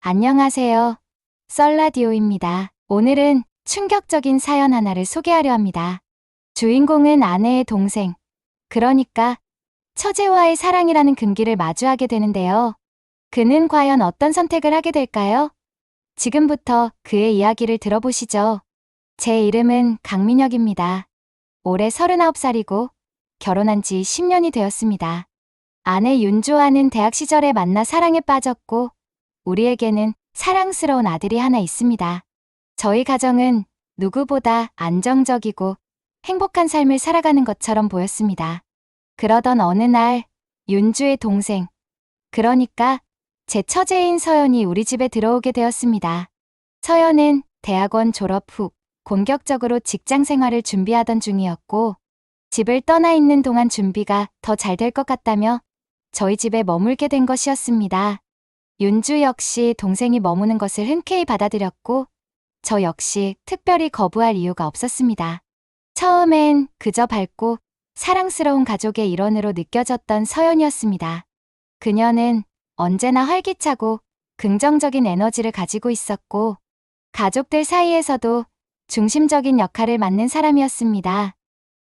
안녕하세요. 썰라디오입니다. 오늘은 충격적인 사연 하나를 소개하려 합니다. 주인공은 아내의 동생, 그러니까 처제와의 사랑이라는 금기를 마주하게 되는데요. 그는 과연 어떤 선택을 하게 될까요? 지금부터 그의 이야기를 들어보시죠. 제 이름은 강민혁입니다. 올해 39살이고 결혼한 지 10년이 되었습니다. 아내 윤주와는 대학 시절에 만나 사랑에 빠졌고 우리에게는 사랑스러운 아들이 하나 있습니다. 저희 가정은 누구보다 안정적이고 행복한 삶을 살아가는 것처럼 보였습니다. 그러던 어느 날 윤주의 동생, 그러니까 제 처제인 서연이 우리 집에 들어오게 되었습니다. 서연은 대학원 졸업 후 본격적으로 직장 생활을 준비하던 중이었고 집을 떠나 있는 동안 준비가 더 잘 될 것 같다며 저희 집에 머물게 된 것이었습니다. 윤주 역시 동생이 머무는 것을 흔쾌히 받아들였고 저 역시 특별히 거부할 이유가 없었습니다. 처음엔 그저 밝고 사랑스러운 가족의 일원으로 느껴졌던 서연이었습니다. 그녀는 언제나 활기차고 긍정적인 에너지를 가지고 있었고 가족들 사이에서도 중심적인 역할을 맡는 사람이었습니다.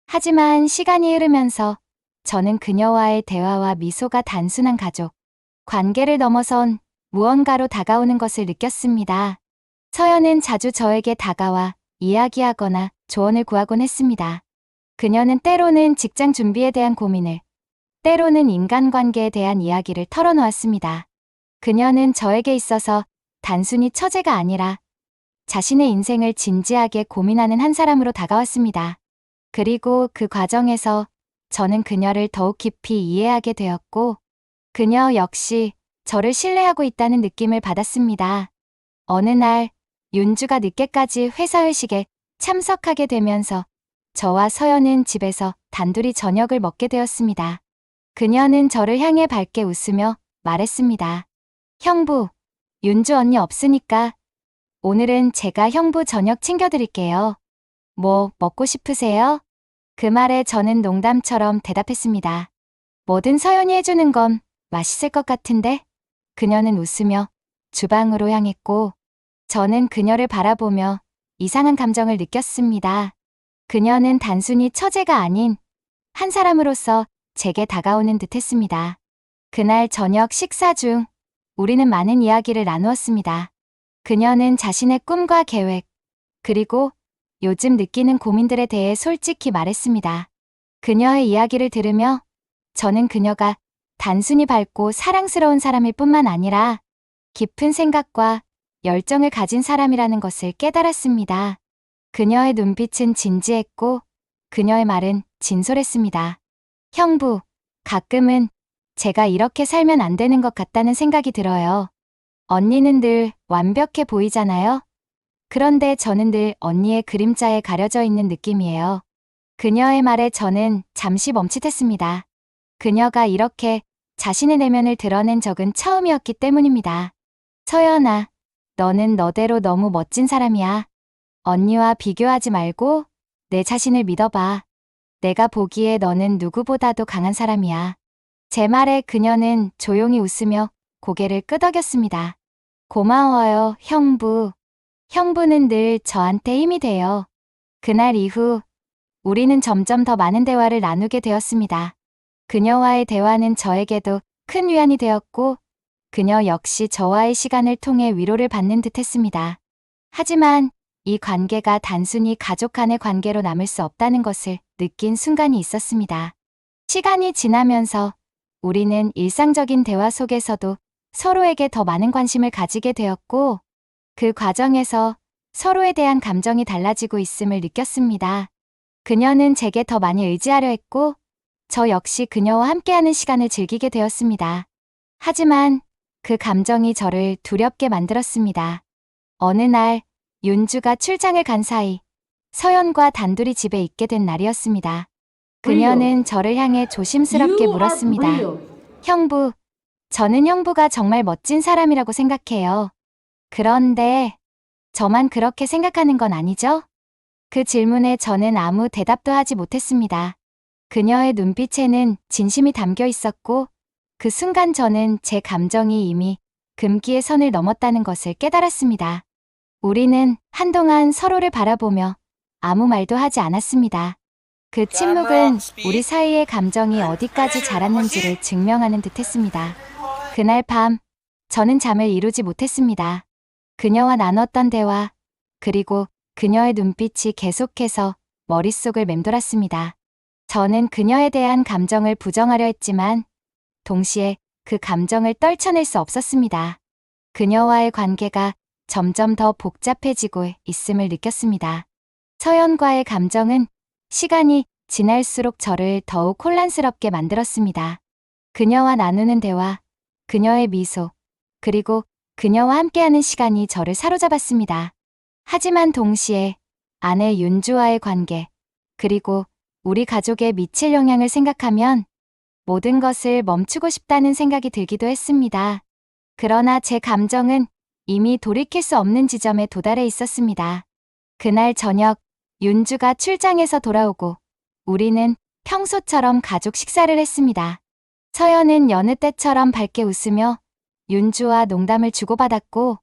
하지만 시간이 흐르면서 저는 그녀와의 대화와 미소가 단순한 가족 관계를 넘어선 무언가로 다가오는 것을 느꼈습니다. 서연은 자주 저에게 다가와 이야기하거나 조언을 구하곤 했습니다. 그녀는 때로는 직장 준비에 대한 고민을, 때로는 인간관계에 대한 이야기를 털어놓았습니다. 그녀는 저에게 있어서 단순히 처제가 아니라 자신의 인생을 진지하게 고민하는 한 사람으로 다가왔습니다. 그리고 그 과정에서 저는 그녀를 더욱 깊이 이해하게 되었고, 그녀 역시 저를 신뢰하고 있다는 느낌을 받았습니다. 어느 날 윤주가 늦게까지 회사 회식에 참석하게 되면서 저와 서연은 집에서 단둘이 저녁을 먹게 되었습니다. 그녀는 저를 향해 밝게 웃으며 말했습니다. 형부, 윤주 언니 없으니까 오늘은 제가 형부 저녁 챙겨드릴게요. 뭐 먹고 싶으세요? 그 말에 저는 농담처럼 대답했습니다. 뭐든 서연이 해주는 건 맛있을 것 같은데? 그녀는 웃으며 주방으로 향했고 저는 그녀를 바라보며 이상한 감정을 느꼈습니다. 그녀는 단순히 처제가 아닌 한 사람으로서 제게 다가오는 듯했습니다. 그날 저녁 식사 중 우리는 많은 이야기를 나누었습니다. 그녀는 자신의 꿈과 계획, 그리고 요즘 느끼는 고민들에 대해 솔직히 말했습니다. 그녀의 이야기를 들으며 저는 그녀가 단순히 밝고 사랑스러운 사람일 뿐만 아니라 깊은 생각과 열정을 가진 사람이라는 것을 깨달았습니다. 그녀의 눈빛은 진지했고 그녀의 말은 진솔했습니다. 형부, 가끔은 제가 이렇게 살면 안 되는 것 같다는 생각이 들어요. 언니는 늘 완벽해 보이잖아요. 그런데 저는 늘 언니의 그림자에 가려져 있는 느낌이에요. 그녀의 말에 저는 잠시 멈칫했습니다. 그녀가 이렇게 자신의 내면을 드러낸 적은 처음이었기 때문입니다. 서연아, 너는 너대로 너무 멋진 사람이야. 언니와 비교하지 말고 내 자신을 믿어봐. 내가 보기에 너는 누구보다도 강한 사람이야. 제 말에 그녀는 조용히 웃으며 고개를 끄덕였습니다. 고마워요, 형부. 형부는 늘 저한테 힘이 돼요. 그날 이후 우리는 점점 더 많은 대화를 나누게 되었습니다. 그녀와의 대화는 저에게도 큰 위안이 되었고 그녀 역시 저와의 시간을 통해 위로를 받는 듯 했습니다. 하지만 이 관계가 단순히 가족 간의 관계로 남을 수 없다는 것을 느낀 순간이 있었습니다. 시간이 지나면서 우리는 일상적인 대화 속에서도 서로에게 더 많은 관심을 가지게 되었고 그 과정에서 서로에 대한 감정이 달라지고 있음을 느꼈습니다. 그녀는 제게 더 많이 의지하려 했고 저 역시 그녀와 함께하는 시간을 즐기게 되었습니다. 하지만 그 감정이 저를 두렵게 만들었습니다. 어느 날 윤주가 출장을 간 사이 서연과 단둘이 집에 있게 된 날이었습니다. 그녀는 저를 향해 조심스럽게 물었습니다. 형부, 저는 형부가 정말 멋진 사람이라고 생각해요. 그런데 저만 그렇게 생각하는 건 아니죠? 그 질문에 저는 아무 대답도 하지 못했습니다. 그녀의 눈빛에는 진심이 담겨 있었고 그 순간 저는 제 감정이 이미 금기의 선을 넘었다는 것을 깨달았습니다. 우리는 한동안 서로를 바라보며 아무 말도 하지 않았습니다. 그 침묵은 우리 사이의 감정이 어디까지 자랐는지를 증명하는 듯했습니다. 그날 밤, 저는 잠을 이루지 못했습니다. 그녀와 나눴던 대화, 그리고 그녀의 눈빛이 계속해서 머릿속을 맴돌았습니다. 저는 그녀에 대한 감정을 부정하려 했지만, 동시에 그 감정을 떨쳐낼 수 없었습니다. 그녀와의 관계가 점점 더 복잡해지고 있음을 느꼈습니다. 서연과의 감정은 시간이 지날수록 저를 더욱 혼란스럽게 만들었습니다. 그녀와 나누는 대화, 그녀의 미소, 그리고 그녀와 함께하는 시간이 저를 사로잡았습니다. 하지만 동시에 아내 윤주와의 관계, 그리고 우리 가족에 미칠 영향을 생각하면 모든 것을 멈추고 싶다는 생각이 들기도 했습니다. 그러나 제 감정은 이미 돌이킬 수 없는 지점에 도달해 있었습니다. 그날 저녁, 윤주가 출장에서 돌아오고 우리는 평소처럼 가족 식사를 했습니다. 서연은 여느 때처럼 밝게 웃으며 윤주와 농담을 주고받았고,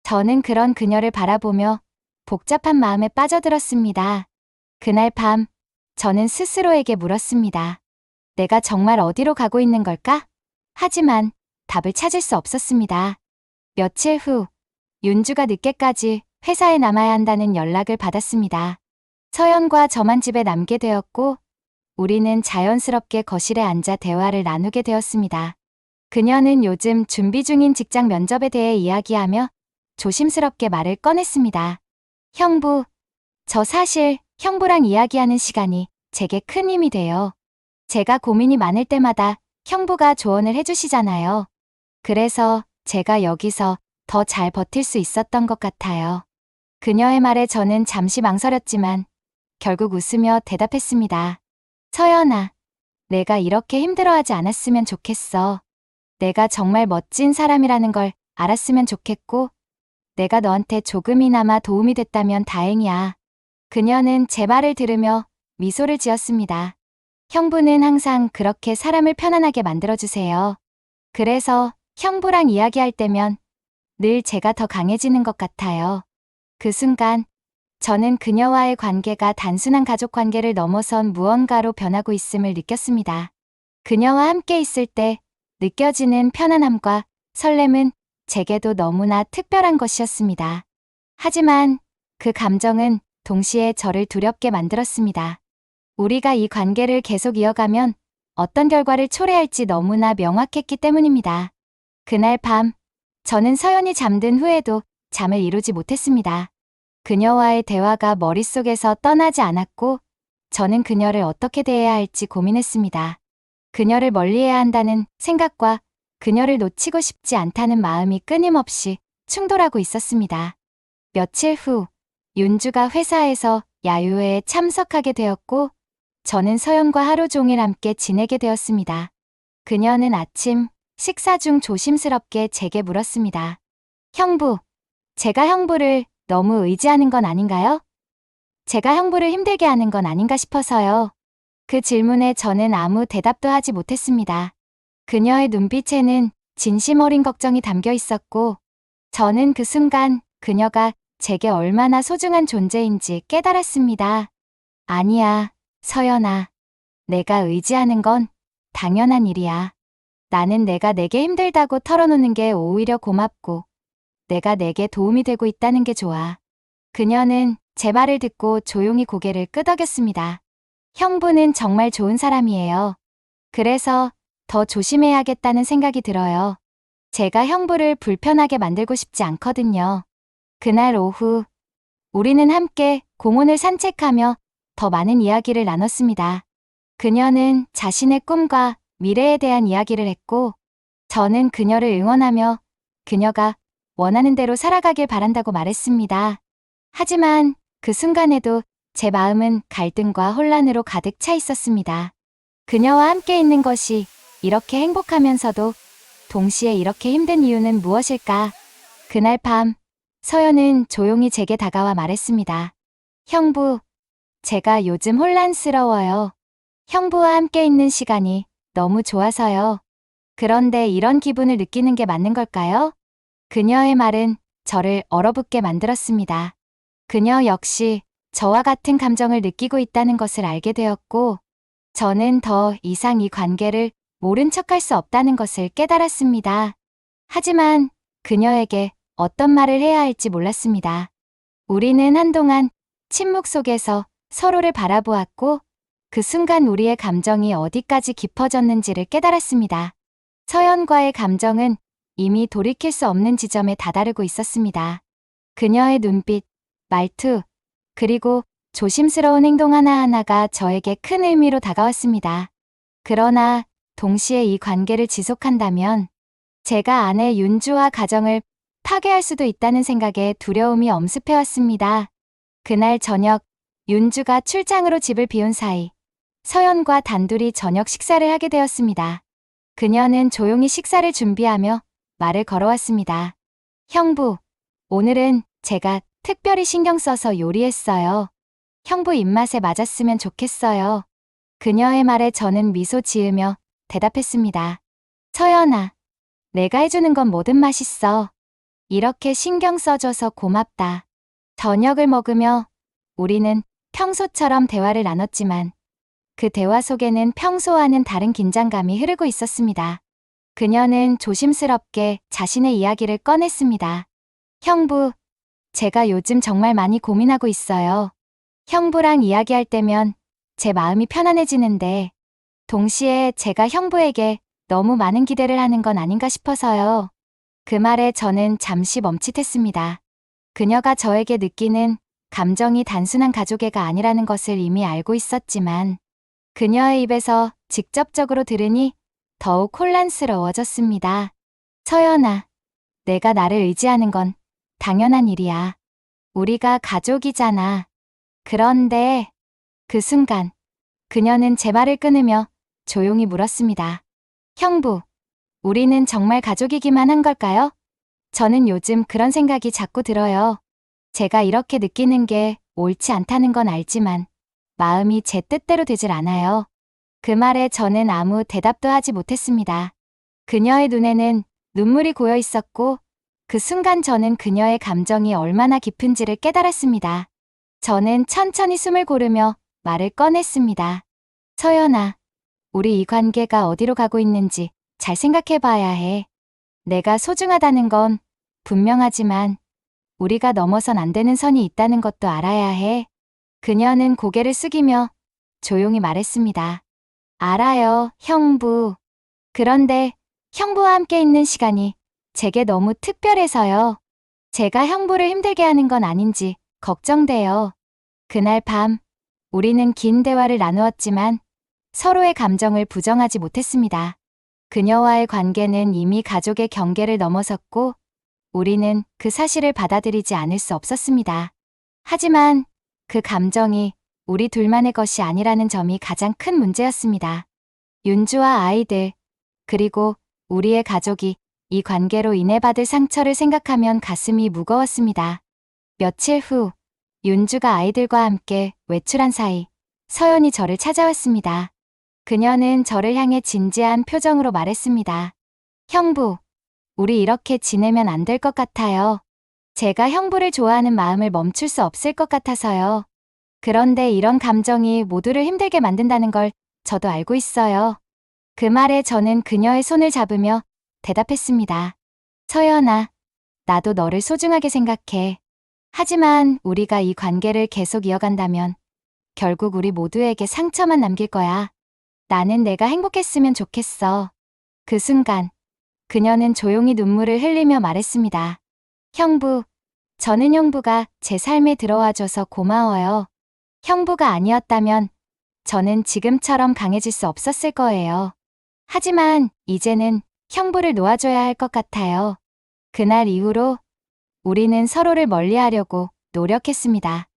저는 그런 그녀를 바라보며 복잡한 마음에 빠져들었습니다. 그날 밤, 저는 스스로에게 물었습니다. 내가 정말 어디로 가고 있는 걸까? 하지만 답을 찾을 수 없었습니다. 며칠 후, 윤주가 늦게까지 회사에 남아야 한다는 연락을 받았습니다. 서연과 저만 집에 남게 되었고, 우리는 자연스럽게 거실에 앉아 대화를 나누게 되었습니다. 그녀는 요즘 준비 중인 직장 면접에 대해 이야기하며 조심스럽게 말을 꺼냈습니다. 형부, 저 사실 형부랑 이야기하는 시간이 제게 큰 힘이 돼요. 제가 고민이 많을 때마다 형부가 조언을 해주시잖아요. 그래서 제가 여기서 더 잘 버틸 수 있었던 것 같아요. 그녀의 말에 저는 잠시 망설였지만 결국 웃으며 대답했습니다. 서연아, 내가 이렇게 힘들어하지 않았으면 좋겠어. 내가 정말 멋진 사람이라는 걸 알았으면 좋겠고, 내가 너한테 조금이나마 도움이 됐다면 다행이야. 그녀는 제 말을 들으며 미소를 지었습니다. 형부는 항상 그렇게 사람을 편안하게 만들어주세요. 그래서 형부랑 이야기할 때면 늘 제가 더 강해지는 것 같아요. 그 순간, 저는 그녀와의 관계가 단순한 가족 관계를 넘어선 무언가로 변하고 있음을 느꼈습니다. 그녀와 함께 있을 때 느껴지는 편안함과 설렘은 제게도 너무나 특별한 것이었습니다. 하지만 그 감정은 동시에 저를 두렵게 만들었습니다. 우리가 이 관계를 계속 이어가면 어떤 결과를 초래할지 너무나 명확했기 때문입니다. 그날 밤, 저는 서연이 잠든 후에도 잠을 이루지 못했습니다. 그녀와의 대화가 머릿속에서 떠나지 않았고, 저는 그녀를 어떻게 대해야 할지 고민했습니다. 그녀를 멀리해야 한다는 생각과 그녀를 놓치고 싶지 않다는 마음이 끊임없이 충돌하고 있었습니다. 며칠 후, 윤주가 회사에서 야유회에 참석하게 되었고, 저는 서연과 하루 종일 함께 지내게 되었습니다. 그녀는 아침 식사 중 조심스럽게 제게 물었습니다. 형부, 제가 형부를 너무 의지하는 건 아닌가요? 제가 형부를 힘들게 하는 건 아닌가 싶어서요. 그 질문에 저는 아무 대답도 하지 못했습니다. 그녀의 눈빛에는 진심 어린 걱정이 담겨 있었고, 저는 그 순간 그녀가 제게 얼마나 소중한 존재인지 깨달았습니다. 아니야, 서연아. 내가 의지하는 건 당연한 일이야. 나는 내가 내게 힘들다고 털어놓는 게 오히려 고맙고, 내가 내게 도움이 되고 있다는 게 좋아. 그녀는 제 말을 듣고 조용히 고개를 끄덕였습니다. 형부는 정말 좋은 사람이에요. 그래서 더 조심해야겠다는 생각이 들어요. 제가 형부를 불편하게 만들고 싶지 않거든요. 그날 오후, 우리는 함께 공원을 산책하며 더 많은 이야기를 나눴습니다. 그녀는 자신의 꿈과 미래에 대한 이야기를 했고, 저는 그녀를 응원하며 그녀가 원하는 대로 살아가길 바란다고 말했습니다. 하지만 그 순간에도 제 마음은 갈등과 혼란으로 가득 차 있었습니다. 그녀와 함께 있는 것이 이렇게 행복하면서도 동시에 이렇게 힘든 이유는 무엇일까? 그날 밤, 서연은 조용히 제게 다가와 말했습니다. 형부, 제가 요즘 혼란스러워요. 형부와 함께 있는 시간이 너무 좋아서요. 그런데 이런 기분을 느끼는 게 맞는 걸까요? 그녀의 말은 저를 얼어붙게 만들었습니다. 그녀 역시 저와 같은 감정을 느끼고 있다는 것을 알게 되었고, 저는 더 이상 이 관계를 모른 척할 수 없다는 것을 깨달았습니다. 하지만 그녀에게 어떤 말을 해야 할지 몰랐습니다. 우리는 한동안 침묵 속에서 서로를 바라보았고, 그 순간 우리의 감정이 어디까지 깊어졌는지를 깨달았습니다. 서연과의 감정은 이미 돌이킬 수 없는 지점에 다다르고 있었습니다. 그녀의 눈빛, 말투, 그리고 조심스러운 행동 하나하나가 저에게 큰 의미로 다가왔습니다. 그러나 동시에 이 관계를 지속한다면 제가 아내 윤주와 가정을 파괴할 수도 있다는 생각에 두려움이 엄습해왔습니다. 그날 저녁, 윤주가 출장으로 집을 비운 사이 서연과 단둘이 저녁 식사를 하게 되었습니다. 그녀는 조용히 식사를 준비하며 말을 걸어왔습니다. 형부, 오늘은 제가 특별히 신경 써서 요리했어요. 형부 입맛에 맞았으면 좋겠어요. 그녀의 말에 저는 미소 지으며 대답했습니다. 서연아, 내가 해주는 건 뭐든 맛있어. 이렇게 신경 써줘서 고맙다. 저녁을 먹으며 우리는 평소처럼 대화를 나눴지만 그 대화 속에는 평소와는 다른 긴장감이 흐르고 있었습니다. 그녀는 조심스럽게 자신의 이야기를 꺼냈습니다. 형부, 제가 요즘 정말 많이 고민하고 있어요. 형부랑 이야기할 때면 제 마음이 편안해지는데 동시에 제가 형부에게 너무 많은 기대를 하는 건 아닌가 싶어서요. 그 말에 저는 잠시 멈칫했습니다. 그녀가 저에게 느끼는 감정이 단순한 가족애가 아니라는 것을 이미 알고 있었지만 그녀의 입에서 직접적으로 들으니 더욱 혼란스러워졌습니다. 서연아, 내가 나를 의지하는 건 당연한 일이야. 우리가 가족이잖아. 그런데 그 순간 그녀는 제 말을 끊으며 조용히 물었습니다. 형부, 우리는 정말 가족이기만 한 걸까요? 저는 요즘 그런 생각이 자꾸 들어요. 제가 이렇게 느끼는 게 옳지 않다는 건 알지만 마음이 제 뜻대로 되질 않아요. 그 말에 저는 아무 대답도 하지 못했습니다. 그녀의 눈에는 눈물이 고여 있었고 그 순간 저는 그녀의 감정이 얼마나 깊은지를 깨달았습니다. 저는 천천히 숨을 고르며 말을 꺼냈습니다. 서연아, 우리 이 관계가 어디로 가고 있는지 잘 생각해 봐야 해. 내가 소중하다는 건 분명하지만 우리가 넘어선 안 되는 선이 있다는 것도 알아야 해. 그녀는 고개를 숙이며 조용히 말했습니다. 알아요, 형부. 그런데 형부와 함께 있는 시간이 제게 너무 특별해서요. 제가 형부를 힘들게 하는 건 아닌지 걱정돼요. 그날 밤, 우리는 긴 대화를 나누었지만 서로의 감정을 부정하지 못했습니다. 그녀와의 관계는 이미 가족의 경계를 넘어섰고 우리는 그 사실을 받아들이지 않을 수 없었습니다. 하지만 그 감정이 우리 둘만의 것이 아니라는 점이 가장 큰 문제였습니다. 윤주와 아이들, 그리고 우리의 가족이 이 관계로 인해 받을 상처를 생각하면 가슴이 무거웠습니다. 며칠 후, 윤주가 아이들과 함께 외출한 사이 서연이 저를 찾아왔습니다. 그녀는 저를 향해 진지한 표정으로 말했습니다. 형부, 우리 이렇게 지내면 안 될 것 같아요. 제가 형부를 좋아하는 마음을 멈출 수 없을 것 같아서요. 그런데 이런 감정이 모두를 힘들게 만든다는 걸 저도 알고 있어요. 그 말에 저는 그녀의 손을 잡으며 대답했습니다. 서연아, 나도 너를 소중하게 생각해. 하지만 우리가 이 관계를 계속 이어간다면 결국 우리 모두에게 상처만 남길 거야. 나는 내가 행복했으면 좋겠어. 그 순간 그녀는 조용히 눈물을 흘리며 말했습니다. 형부, 저는 형부가 제 삶에 들어와줘서 고마워요. 형부가 아니었다면 저는 지금처럼 강해질 수 없었을 거예요. 하지만 이제는 형부를 놓아줘야 할 것 같아요. 그날 이후로 우리는 서로를 멀리하려고 노력했습니다.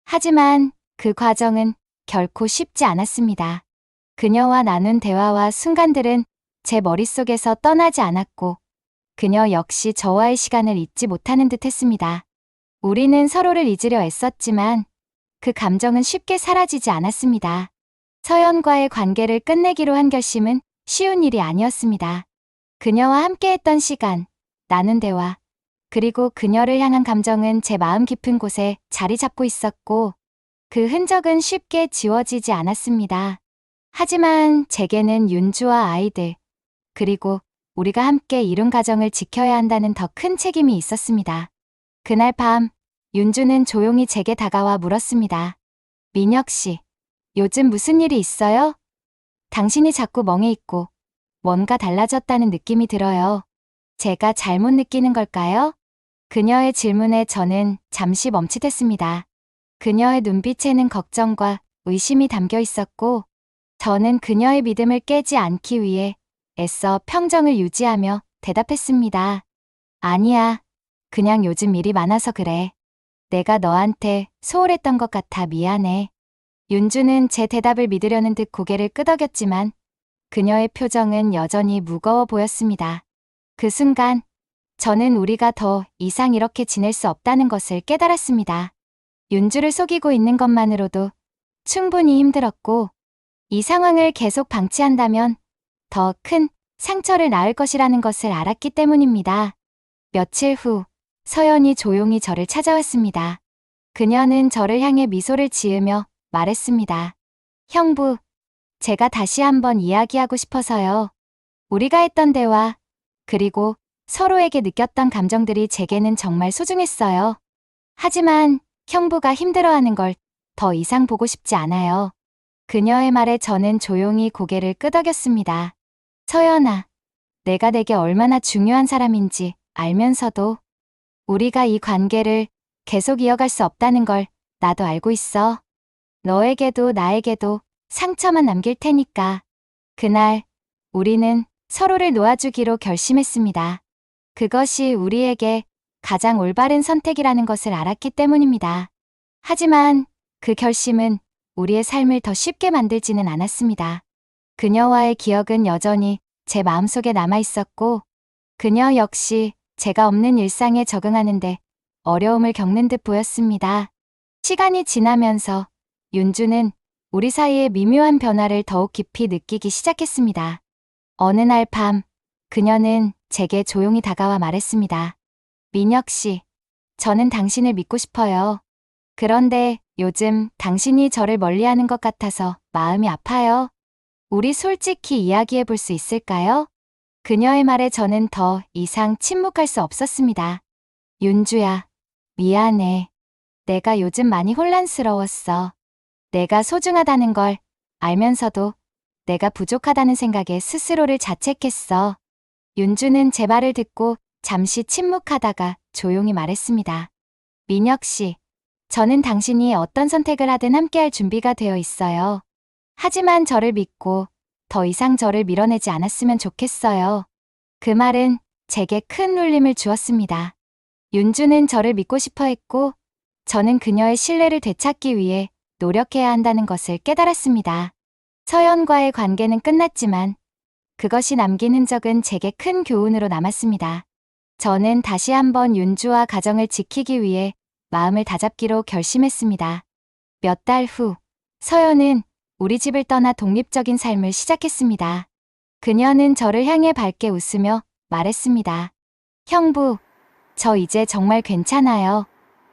하지만 그 과정은 결코 쉽지 않았습니다. 그녀와 나눈 대화와 순간들은 제 머릿속에서 떠나지 않았고 그녀 역시 저와의 시간을 잊지 못하는 듯 했습니다. 우리는 서로를 잊으려 애썼지만 그 감정은 쉽게 사라지지 않았습니다. 서연과의 관계를 끝내기로 한 결심은 쉬운 일이 아니었습니다. 그녀와 함께했던 시간, 나눈 대화, 그리고 그녀를 향한 감정은 제 마음 깊은 곳에 자리 잡고 있었고 그 흔적은 쉽게 지워지지 않았습니다. 하지만 제게는 윤주와 아이들, 그리고 우리가 함께 이룬 가정을 지켜야 한다는 더 큰 책임이 있었습니다. 그날 밤, 윤주는 조용히 제게 다가와 물었습니다. 민혁 씨, 요즘 무슨 일이 있어요? 당신이 자꾸 멍해 있고 뭔가 달라졌다는 느낌이 들어요. 제가 잘못 느끼는 걸까요? 그녀의 질문에 저는 잠시 멈칫했습니다. 그녀의 눈빛에는 걱정과 의심이 담겨 있었고 저는 그녀의 믿음을 깨지 않기 위해 애써 평정을 유지하며 대답했습니다. 아니야. 그냥 요즘 일이 많아서 그래. 내가 너한테 소홀했던 것 같아 미안해. 윤주는 제 대답을 믿으려는 듯 고개를 끄덕였지만 그녀의 표정은 여전히 무거워 보였습니다. 그 순간 저는 우리가 더 이상 이렇게 지낼 수 없다는 것을 깨달았습니다. 윤주를 속이고 있는 것만으로도 충분히 힘들었고 이 상황을 계속 방치한다면 더 큰 상처를 낳을 것이라는 것을 알았기 때문입니다. 며칠 후 서연이 조용히 저를 찾아왔습니다. 그녀는 저를 향해 미소를 지으며 말했습니다. 형부, 제가 다시 한번 이야기하고 싶어서요. 우리가 했던 대화, 그리고 서로에게 느꼈던 감정들이 제게는 정말 소중했어요. 하지만 형부가 힘들어하는 걸 더 이상 보고 싶지 않아요. 그녀의 말에 저는 조용히 고개를 끄덕였습니다. 서연아, 내가 내게 얼마나 중요한 사람인지 알면서도 우리가 이 관계를 계속 이어갈 수 없다는 걸 나도 알고 있어. 너에게도 나에게도 상처만 남길 테니까. 그날 우리는 서로를 놓아주기로 결심했습니다. 그것이 우리에게 가장 올바른 선택이라는 것을 알았기 때문입니다. 하지만 그 결심은 우리의 삶을 더 쉽게 만들지는 않았습니다. 그녀와의 기억은 여전히 제 마음속에 남아 있었고 그녀 역시 제가 없는 일상에 적응하는데 어려움을 겪는 듯 보였습니다. 시간이 지나면서 윤주는 우리 사이의 미묘한 변화를 더욱 깊이 느끼기 시작했습니다. 어느 날 밤, 그녀는 제게 조용히 다가와 말했습니다. 민혁 씨, 저는 당신을 믿고 싶어요. 그런데 요즘 당신이 저를 멀리하는 것 같아서 마음이 아파요. 우리 솔직히 이야기해 볼 수 있을까요? 그녀의 말에 저는 더 이상 침묵할 수 없었습니다. 윤주야, 미안해. 내가 요즘 많이 혼란스러웠어. 내가 소중하다는 걸 알면서도 내가 부족하다는 생각에 스스로를 자책했어. 윤주는 제 말을 듣고 잠시 침묵하다가 조용히 말했습니다. 민혁 씨, 저는 당신이 어떤 선택을 하든 함께할 준비가 되어 있어요. 하지만 저를 믿고 더 이상 저를 밀어내지 않았으면 좋겠어요. 그 말은 제게 큰 울림을 주었습니다. 윤주는 저를 믿고 싶어 했고 저는 그녀의 신뢰를 되찾기 위해 노력해야 한다는 것을 깨달았습니다. 서연과의 관계는 끝났지만 그것이 남긴 흔적은 제게 큰 교훈으로 남았습니다. 저는 다시 한번 윤주와 가정을 지키기 위해 마음을 다잡기로 결심했습니다. 몇 달 후, 서연은 우리 집을 떠나 독립적인 삶을 시작했습니다. 그녀는 저를 향해 밝게 웃으며 말했습니다. 형부, 저 이제 정말 괜찮아요.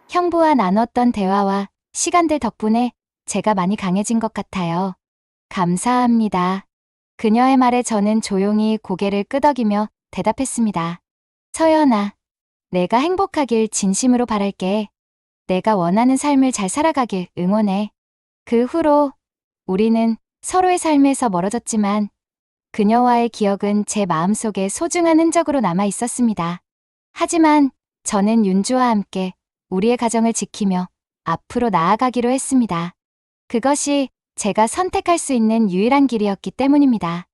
형부와 나눴던 대화와 시간들 덕분에 제가 많이 강해진 것 같아요. 감사합니다. 그녀의 말에 저는 조용히 고개를 끄덕이며 대답했습니다. 서연아, 내가 행복하길 진심으로 바랄게. 내가 원하는 삶을 잘 살아가길 응원해. 그 후로 우리는 서로의 삶에서 멀어졌지만 그녀와의 기억은 제 마음속에 소중한 흔적으로 남아 있었습니다. 하지만 저는 윤주와 함께 우리의 가정을 지키며 앞으로 나아가기로 했습니다. 그것이 제가 선택할 수 있는 유일한 길이었기 때문입니다.